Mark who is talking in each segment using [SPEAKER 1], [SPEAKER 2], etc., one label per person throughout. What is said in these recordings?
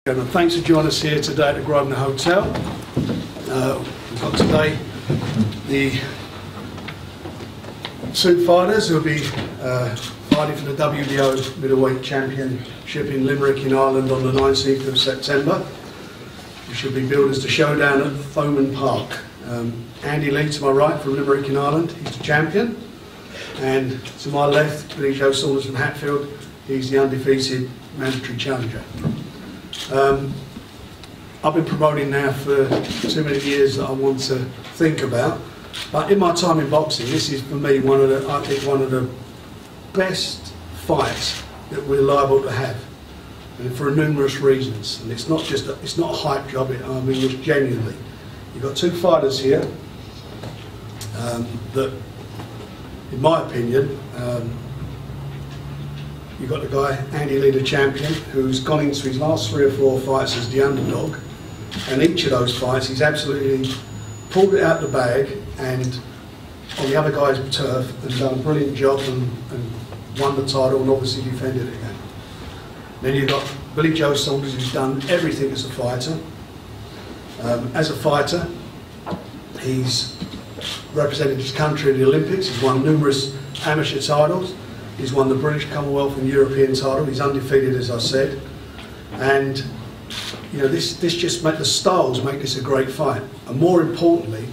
[SPEAKER 1] And thanks for joining us here today at the Grosvenor Hotel. We've got today the two fighters who will be fighting for the WBO Middleweight Championship in Limerick in Ireland on the 19th of September. We should be billed as the showdown at Thomond Park. Andy Lee to my right from Limerick in Ireland, he's the champion. And to my left, Billy Joe Saunders from Hatfield, he's the undefeated mandatory challenger. I've been promoting now for too many years that I want to think about, but in my time in boxing, this is for me one of the best fights that we're liable to have, and for numerous reasons. And it's not a hype job. I mean, it's genuinely. You've got two fighters here that, in my opinion, you've got the guy, Andy Lee, the champion, who's gone into his last 3 or 4 fights as the underdog. And each of those fights, he's absolutely pulled it out the bag and on the other guy's turf and done a brilliant job and won the title and obviously defended it again. Then you've got Billy Joe Saunders, who's done everything as a fighter. As a fighter, he's represented his country in the Olympics. He's won numerous amateur titles. He's won the British, Commonwealth and European title. He's undefeated, as I said. And you know, this just the styles make this a great fight. And more importantly,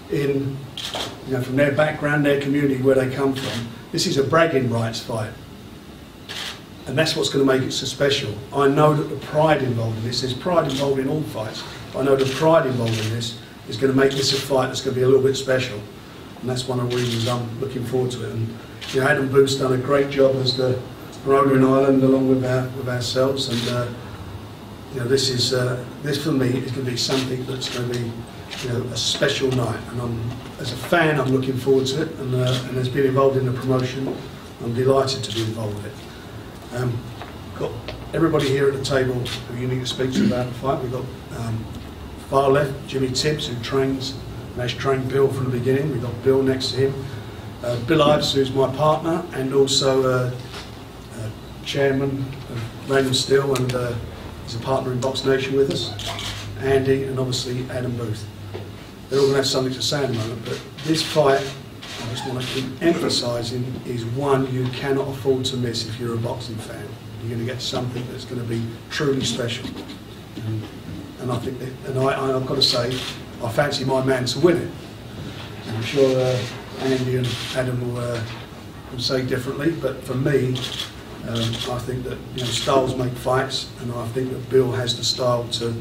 [SPEAKER 1] from their background, their community, where they come from, this is a bragging rights fight. And that's what's going to make it so special. I know that the pride involved in this, there's pride involved in all fights, but I know the pride involved in this is going to make this a fight that's going to be a little bit special. And that's one of the reasons I'm looking forward to it. And you know, Adam Booth's done a great job as the promoter in Ireland, along with ourselves. And you know, this for me is going to be something that's going to be, you know, a special night. And as a fan, I'm looking forward to it. And as being involved in the promotion, I'm delighted to be involved with it. Got everybody here at the table who you need to speak to about the fight. We've got far left Jimmy Tibbs, who trains and has trained Bill from the beginning. We've got Bill next to him. Bill Ives, who's my partner and also chairman of Random Steel, and he's a partner in Box Nation with us. Andy, and obviously Adam Booth. They're all going to have something to say in a moment, but this fight, I just want to keep emphasising, is one you cannot afford to miss if you're a boxing fan. You're going to get something that's going to be truly special. And I think that, I've got to say, I fancy my man to win it. And I'm sure Andy and Adam will say differently, but for me, I think that, you know, styles make fights, and I think that Bill has the style to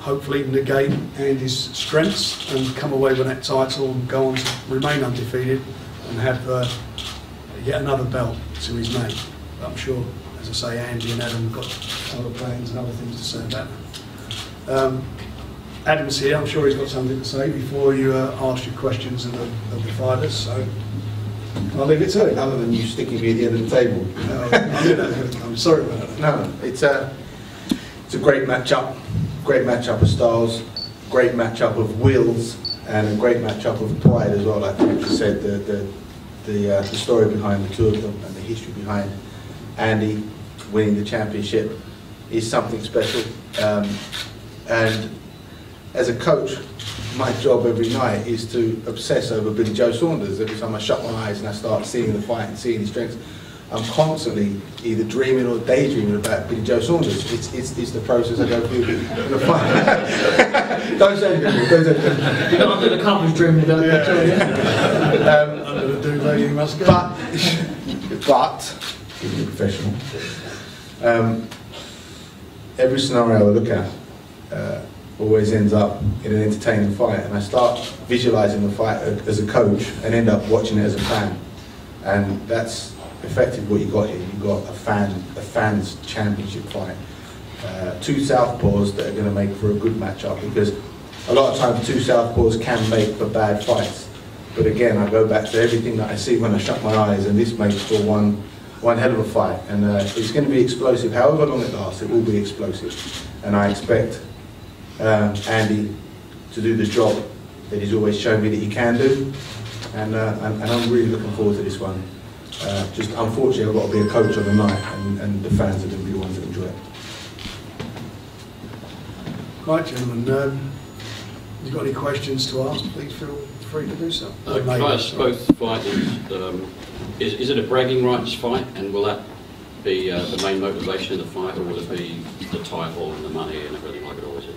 [SPEAKER 1] hopefully negate Andy's strengths and come away with that title and go on to remain undefeated and have yet another belt to his name. But I'm sure, as I say, Andy and Adam have got other plans and other things to say about that. Adam's here, I'm sure he's got something to say before you ask your questions of the fighters, so I'll leave it to it.
[SPEAKER 2] Other than you sticking me at the end of the table.
[SPEAKER 1] I'm sorry about that.
[SPEAKER 2] No, it's a great matchup of styles, great matchup of wills, and a great matchup of pride as well. Like you said, the story behind the two of them and the history behind Andy winning the championship is something special. And as a coach, my job every night is to obsess over Billy Joe Saunders. Every time I shut my eyes and I start seeing the fight and seeing his strengths, I'm constantly either dreaming or daydreaming about Billy Joe Saunders. It's the process I go through the fight. Don't say anything. Don't say anything.
[SPEAKER 3] You're not under the covers dreaming about that,
[SPEAKER 1] Under the duvet you must go.
[SPEAKER 2] But being a professional, every scenario I look at always ends up in an entertaining fight, and I start visualising the fight as a coach and end up watching it as a fan, and that's effectively what you got here. You got a fans championship fight, two southpaws that are going to make for a good matchup, because a lot of times two southpaws can make for bad fights, but again I go back to everything that I see when I shut my eyes, and this makes for one hell of a fight, and it's going to be explosive. However long it lasts, it will be explosive, and I expect Andy to do the job that he's always shown me that he can do, and I'm really looking forward to this one. Just unfortunately I've got to be a coach on the night, and the fans are going to be the ones that enjoy it.
[SPEAKER 1] Right, gentlemen, you've got any questions to ask, please feel free to do so.
[SPEAKER 4] Can I ask both fighters, is it a bragging rights fight, and will that be the main motivation of the fight, or will it be the title and the money and everything like it always is?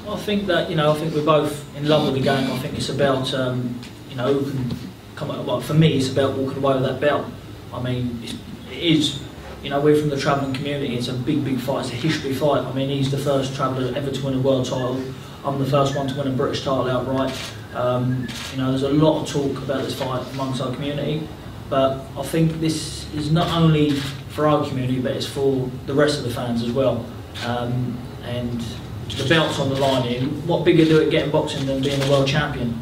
[SPEAKER 3] I think that, I think we're both in love with the game. I think it's about, who can come out. Well, for me, it's about walking away with that belt. I mean, it is, we're from the travelling community. It's a big fight. It's a history fight. I mean, he's the first traveller ever to win a world title. I'm the first one to win a British title outright. There's a lot of talk about this fight amongst our community, but I think this is not only for our community, but it's for the rest of the fans as well. And the belt's on the line here. What bigger do it get in boxing than being a world champion?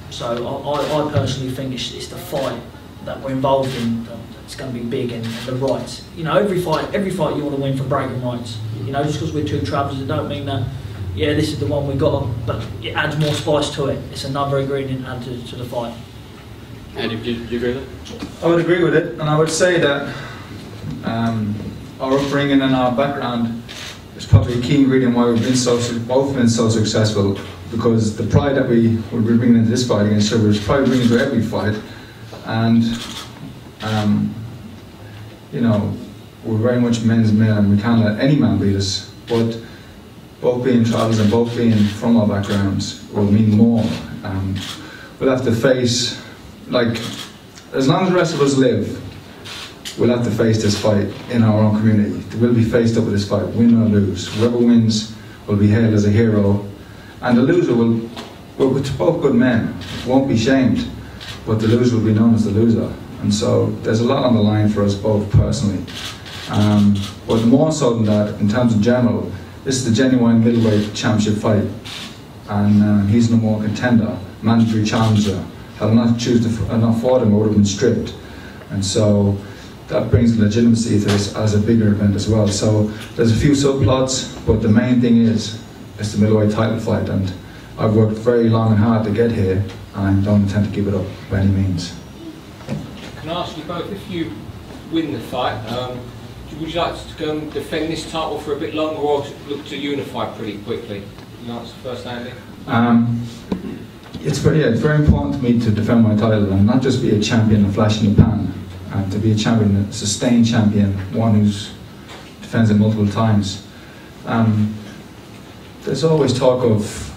[SPEAKER 3] So I personally think it's the fight that we're involved in that's going to be big, and the rights. Every fight you want to win for bragging rights. Just because we're two travellers, it don't mean that, yeah, this is the one we got, but it adds more spice to it. It's another ingredient added to the fight.
[SPEAKER 4] Andy, do you agree with that?
[SPEAKER 5] I would agree with it, and I would say that our upbringing and our background is probably a key ingredient why we've been both been so successful, because the pride that we will be bringing into this fight against Sugar is probably bringing to every fight, and we're very much men's men, and we can't let any man beat us, but both being travellers and both being from our backgrounds will mean more. We'll have to face, as long as the rest of us live, we'll have to face this fight in our own community. We'll be faced up with this fight, win or lose. Whoever wins will be hailed as a hero, and the loser we're both good men, won't be shamed, but the loser will be known as the loser. And so there's a lot on the line for us both personally. But more so than that, in terms of general, this is the genuine middleweight championship fight, and he's no more contender, mandatory challenger. Had I not fought him, I would have been stripped, and so that brings legitimacy to this as a bigger event as well. So there's a few subplots, but the main thing is it's the middleweight title fight, and I've worked very long and hard to get here, and I don't intend to give it up by any means.
[SPEAKER 6] Can I ask you both, if you win the fight, would you like to go and defend this title for a bit longer, or look to unify pretty quickly? Can you answer first, Andy?
[SPEAKER 5] It's very important to me to defend my title and not just be a champion, a flash in the pan, and to be a champion, a sustained champion, one who defends it multiple times. There's always talk of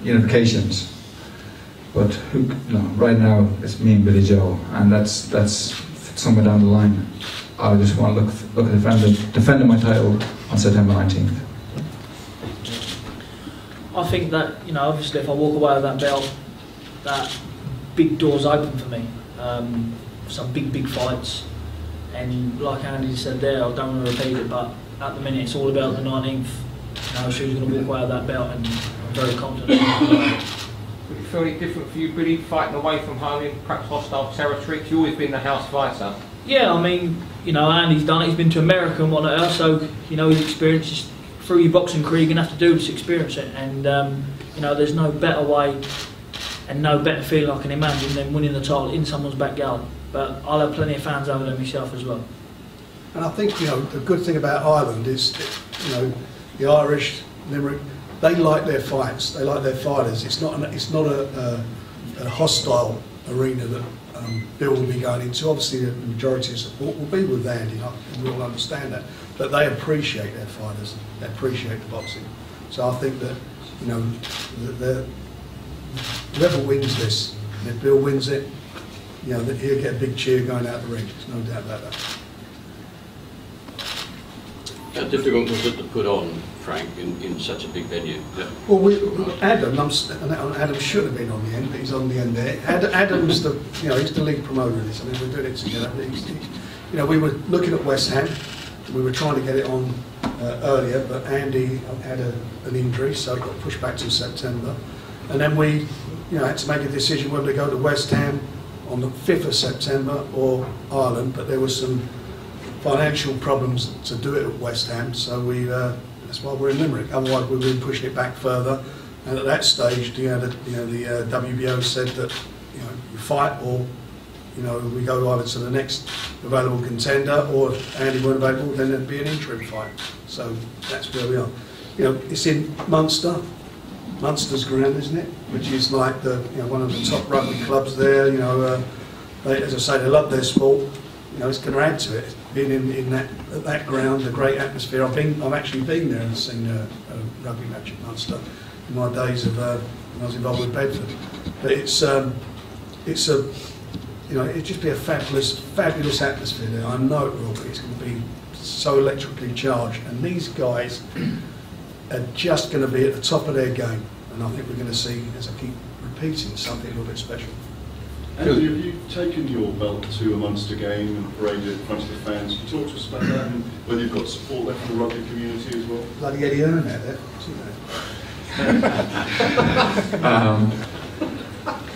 [SPEAKER 5] unifications, but right now it's me and Billy Joe, and that's somewhere down the line. I just want to look at defending my title on September 19th.
[SPEAKER 3] I think that, obviously if I walk away with that belt, that big door's open for me. Some big fights, and like Andy said there, I don't want to repeat it, but at the minute it's all about the 19th. Who's going to walk away with that belt, and I'm very confident.
[SPEAKER 6] Would it feel any different for you, Billy, fighting away from home in perhaps hostile territory? You've always been the house fighter. Yeah,
[SPEAKER 3] I mean, Andy's done it. He's been to America and whatnot else, so his experience is through your boxing career. You're going to have to do this, experience it, and there's no better way and no better feeling I can imagine than winning the title in someone's backyard. But I'll have plenty of fans over there myself as well.
[SPEAKER 1] And I think the good thing about Ireland is that, the Irish, Limerick, they like their fights. They like their fighters. It's not a hostile arena that Bill will be going into. Obviously, the majority of support will be with Andy, and we all understand that. But they appreciate their fighters. They appreciate the boxing. So I think that whoever wins this, and if Bill wins it, that he'll get a big cheer going out the ring. There's no doubt about that.
[SPEAKER 4] How difficult was it to put on, Frank, in such a big venue? Yeah.
[SPEAKER 1] Well, Adam should have been on the end, but he's on the end there. Adam's he's the lead promoter of this. I mean, we're doing it together. We were looking at West Ham. We were trying to get it on earlier, but Andy had an injury, so it got pushed back to September. And then we, had to make a decision whether to go to West Ham on the 5th of September or Ireland, but there was some financial problems to do it at West Ham, so that's why we're in Limerick. Otherwise, we would have been pushing it back further. And at that stage, the WBO said that you fight, or we go either to the next available contender, or if Andy weren't available, then there'd be an interim fight. So that's where we are. you know, it's in Munster's ground, isn't it? Which is like the, you know, one of the top rugby clubs there. You know, they, as I say, they love their sport. You know, it's going to add to it. Being in that ground, the great atmosphere. I've actually been there and seen a rugby match at Munster in my days of when I was involved with Bedford. But it's a, you know, it'd just be a fabulous atmosphere there. I know it will be. It's going to be so electrically charged, and these guys are just going to be at the top of their game. And I think we're going to see, as I keep repeating, something a little bit special.
[SPEAKER 7] Andy, have you taken your belt to a Munster game and paraded it in front of the fans? Can you talk to us about that and whether you've got support there from the rugby community as well?
[SPEAKER 1] Bloody Eddie Hearn out there.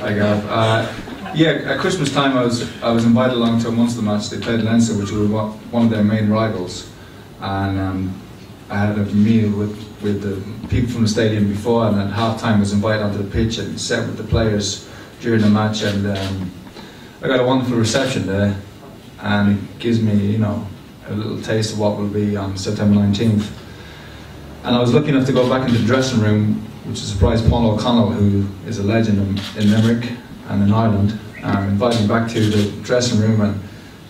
[SPEAKER 5] I got, yeah, at Christmas time I was invited along to a Munster match. They played Leinster, which was one of their main rivals, and I had a meal with the people from the stadium before, and at half time I was invited onto the pitch and sat with the players during the match, and I got a wonderful reception there, and it gives me, you know, a little taste of what will be on September 19th. And I was lucky enough to go back into the dressing room, which surprised Paul O'Connell, who is a legend in Limerick and in Ireland, invited me back to the dressing room, and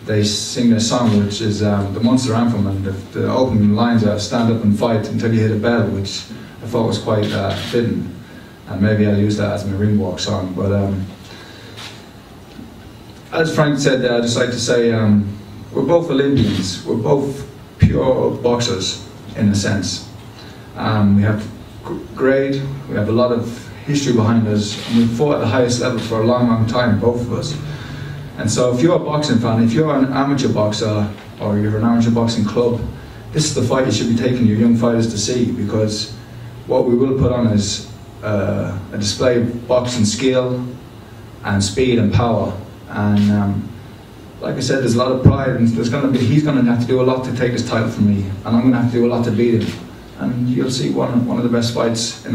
[SPEAKER 5] they sing their song, which is the Munster anthem, and the opening lines are "Stand up and fight until you hit a bell," which I thought was quite fitting, and maybe I'll use that as my ringwalk song. But as Frank said, I'd just like to say we're both Olympians, we're both pure boxers in a sense. We have grade, we have a lot of history behind us, and we've fought at the highest level for a long time, both of us. And so if you're a boxing fan, if you're an amateur boxer or you're an amateur boxing club, this is the fight you should be taking your young fighters to see, because what we will put on is a display of boxing skill and speed and power. And like I said, there's a lot of pride, and he's going to have to do a lot to take this title from me, and I'm going to have to do a lot to beat him. And you'll see one of the best fights in